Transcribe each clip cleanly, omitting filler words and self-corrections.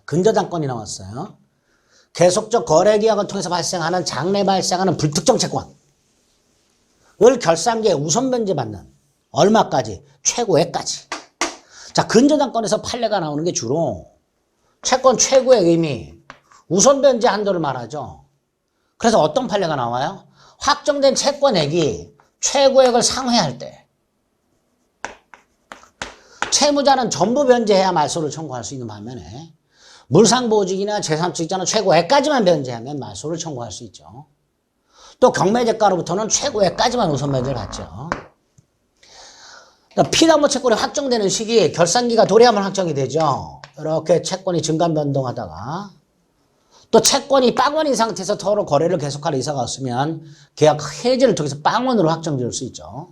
근저당권이 나왔어요. 계속적 거래계약을 통해서 발생하는 장래 발생하는 불특정 채권을 결산기에 우선 변제받는 얼마까지? 최고액까지. 자, 근저당권에서 판례가 나오는 게 주로 채권 최고액 의미, 우선 변제 한도를 말하죠. 그래서 어떤 판례가 나와요? 확정된 채권액이 최고액을 상회할 때 채무자는 전부 변제해야 말소를 청구할 수 있는 반면에 물상보증이나 재산취득자는 최고액까지만 변제하면 말소를 청구할 수 있죠. 또 경매대가로부터는 최고액까지만 우선 변제를 받죠. 피담보 채권이 확정되는 시기 결산기가 도래하면 확정이 되죠. 이렇게 채권이 증감 변동하다가 또 채권이 빵원인 상태에서 서로 거래를 계속할 의사가 없으면 계약 해지를 통해서 빵원으로 확정될 수 있죠.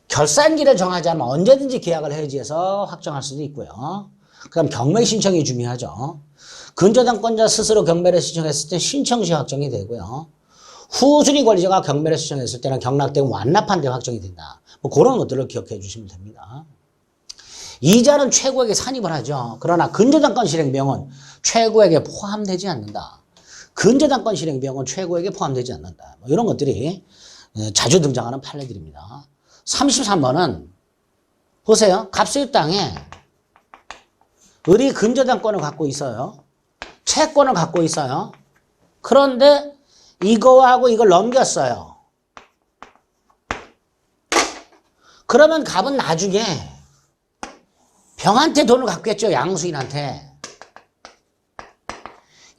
결산기를 정하지 않으면 언제든지 계약을 해지해서 확정할 수도 있고요. 그다음 경매 신청이 중요하죠. 근저당권자 스스로 경매를 신청했을 때 신청 시 확정이 되고요. 후순위 권리자가 경매를 신청했을 때는 경락되고 완납한 데 확정이 된다. 뭐 그런 것들을 기억해 주시면 됩니다. 이자는 최고액에 산입을 하죠. 그러나 근저당권 실행 비용은 최고액에 포함되지 않는다. 근저당권 실행 비용은 최고액에 포함되지 않는다. 뭐 이런 것들이 자주 등장하는 판례들입니다. 33번은 보세요. 갑수유 땅에 을이 근저당권을 갖고 있어요. 채권을 갖고 있어요. 그런데 이거하고 이걸 넘겼어요. 그러면 갑은 나중에 병한테 돈을 갖겠죠. 양수인한테.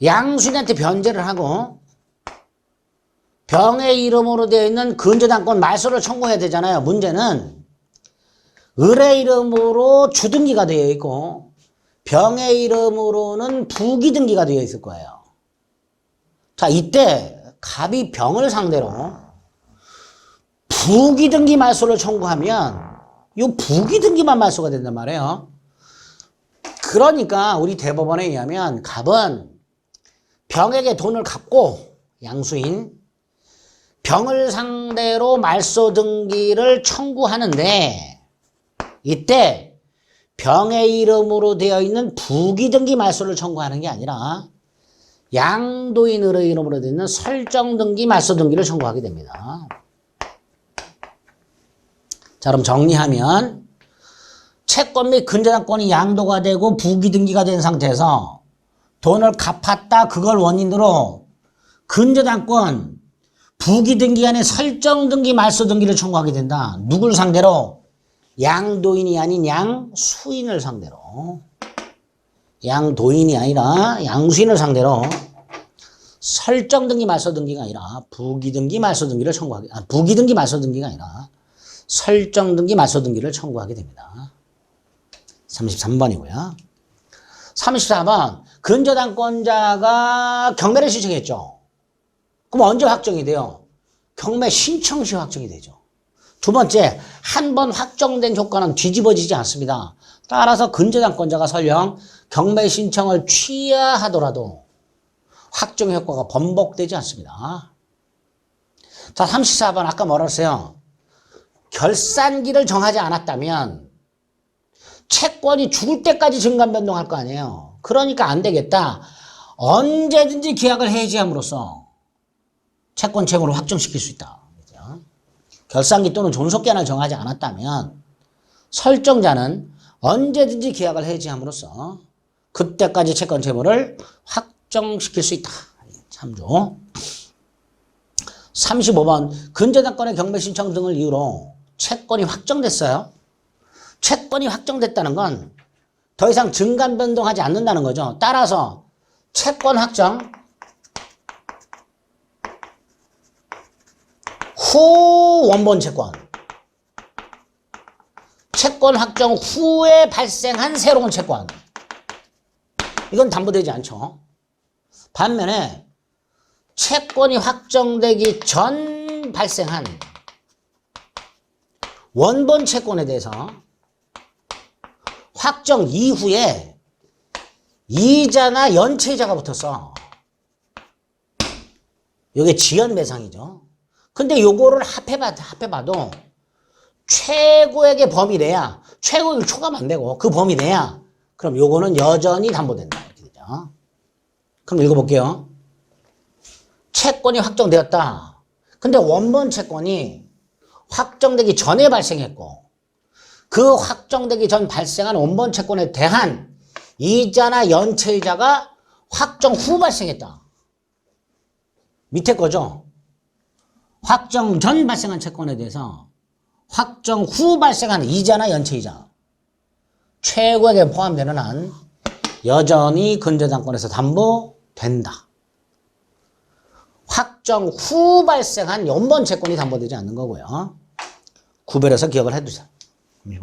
양수인한테 변제를 하고 병의 이름으로 되어 있는 근저당권 말소를 청구해야 되잖아요. 문제는 을의 이름으로 주등기가 되어 있고 병의 이름으로는 부기등기가 되어 있을 거예요. 자, 이때 갑이 병을 상대로 부기등기 말소를 청구하면 이 부기등기만 말소가 된단 말이에요. 그러니까 우리 대법원에 의하면 갑은 병에게 돈을 갚고 양수인 병을 상대로 말소 등기를 청구하는데 이때 병의 이름으로 되어 있는 부기등기 말소를 청구하는 게 아니라 양도인의 이름으로 되어 있는 설정등기 말소 등기를 청구하게 됩니다. 자, 그럼 정리하면 채권 및 근저당권이 양도가 되고 부기등기가 된 상태에서 돈을 갚았다. 그걸 원인으로 근저당권 부기등기 안에 설정등기 말소등기를 청구하게 된다. 누굴 상대로? 양도인이 아닌 양수인을 상대로. 양도인이 아니라 양수인을 상대로 설정등기 말소등기가 아니라 부기등기 말소등기를 청구하게, 부기등기 말소등기가 아니라 설정등기 말소등기를 청구하게 됩니다. 33번이고요. 34번 근저당권자가 경매를 신청했죠. 그럼 언제 확정이 돼요? 경매 신청 시 확정이 되죠. 두 번째, 한 번 확정된 조건은 뒤집어지지 않습니다. 따라서 근저당권자가 설령 경매 신청을 취하하더라도 확정 효과가 번복되지 않습니다. 자, 34번 아까 뭐라 했어요? 결산기를 정하지 않았다면 채권이 죽을 때까지 증감 변동할 거 아니에요. 그러니까 안 되겠다. 언제든지 계약을 해지함으로써 채권 채무를 확정시킬 수 있다. 그렇죠? 결산기 또는 존속기한을 정하지 않았다면 설정자는 언제든지 계약을 해지함으로써 그때까지 채권 채무를 확정시킬 수 있다. 참조. 35번 근저당권의 경매 신청 등을 이유로 채권이 확정됐어요. 채권이 확정됐다는 건 더 이상 증감 변동하지 않는다는 거죠. 따라서 채권 확정 후 원본 채권, 채권 확정 후에 발생한 새로운 채권, 이건 담보되지 않죠. 반면에 채권이 확정되기 전 발생한 원본 채권에 대해서 확정 이후에 이자나 연체이자가 붙었어. 이게 지연배상이죠. 근데 요거를 합해봐도 최고액의 범위 내야, 최고액을 초과하면 안 되고 그 범위 내야 그럼 요거는 여전히 담보된다. 이렇게 되죠. 그럼 읽어볼게요. 채권이 확정되었다. 근데 원본 채권이 확정되기 전에 발생했고 그 확정되기 전 발생한 원본 채권에 대한 이자나 연체이자가 확정 후 발생했다. 밑에 거죠. 확정 전 발생한 채권에 대해서 확정 후 발생한 이자나 연체이자 최고액에 포함되는 한 여전히 근저당권에서 담보된다. 확정 후 발생한 원본 채권이 담보되지 않는 거고요. 구별해서 기억을 해두세요.